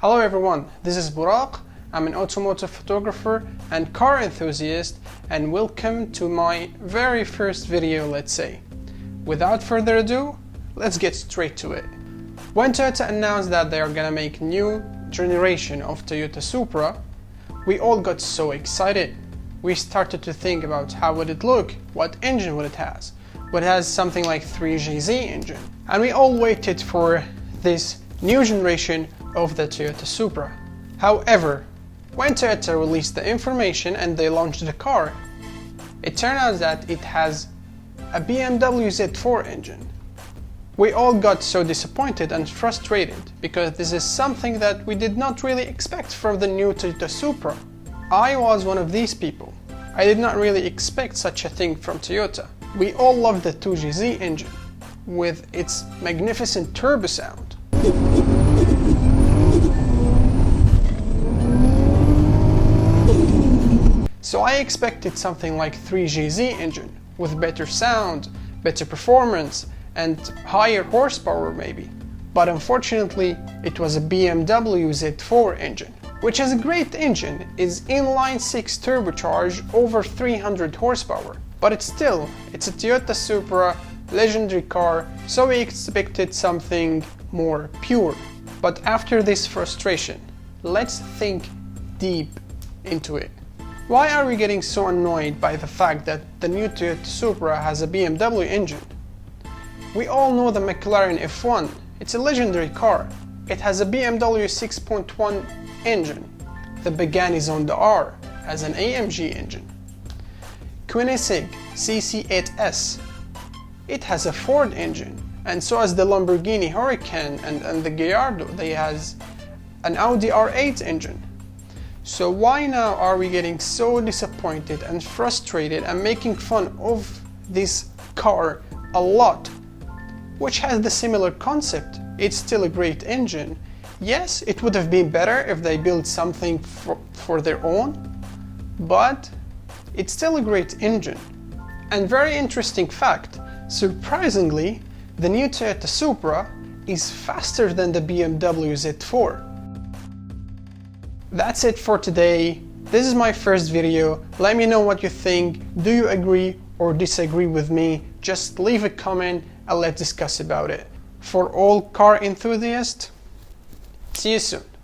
Hello everyone, this is Burak. I'm an automotive photographer and car enthusiast, and welcome to my very first video, let's say. Without further ado, let's get straight to it. When Toyota announced that they are gonna make a new generation of Toyota Supra, we all got so excited. We started to think about how would it look, what engine would it has. Would it has something like 3GZ engine. And we all waited for this new generation of the Toyota Supra. However, when Toyota released the information and they launched the car, it turned out that it has a BMW Z4 engine. We all got so disappointed and frustrated because this is something that we did not really expect from the new Toyota Supra. I was one of these people. I did not really expect such a thing from Toyota. We all love the 2GZ engine with its magnificent turbo sound. So I expected something like 3GZ engine with better sound, better performance and higher horsepower maybe. But unfortunately it was a BMW Z4 engine, which is a great engine, is inline 6 turbocharged over 300 horsepower. But it's a Toyota Supra, legendary car, so we expected something more pure. But after this frustration, let's think deep into it. Why are we getting so annoyed by the fact that the new Toyota Supra has a BMW engine? We all know the McLaren F1, it's a legendary car. It has a BMW 6.1 engine. The Pagani Zonda has an AMG engine. Koenigsegg CC8S, it has a Ford engine, and so has the Lamborghini Huracan and the Gallardo, they has an Audi R8 engine. So why now are we getting so disappointed and frustrated and making fun of this car a lot, which has the similar concept? It's still a great engine. Yes, it would have been better if they built something for their own, but it's still a great engine. And very interesting fact, surprisingly, the new Toyota Supra is faster than the BMW Z4. That's it for today. This is my first video. Let me know what you think. Do you agree or disagree with me? Just leave a comment and let's discuss about it. For all car enthusiasts, see you soon.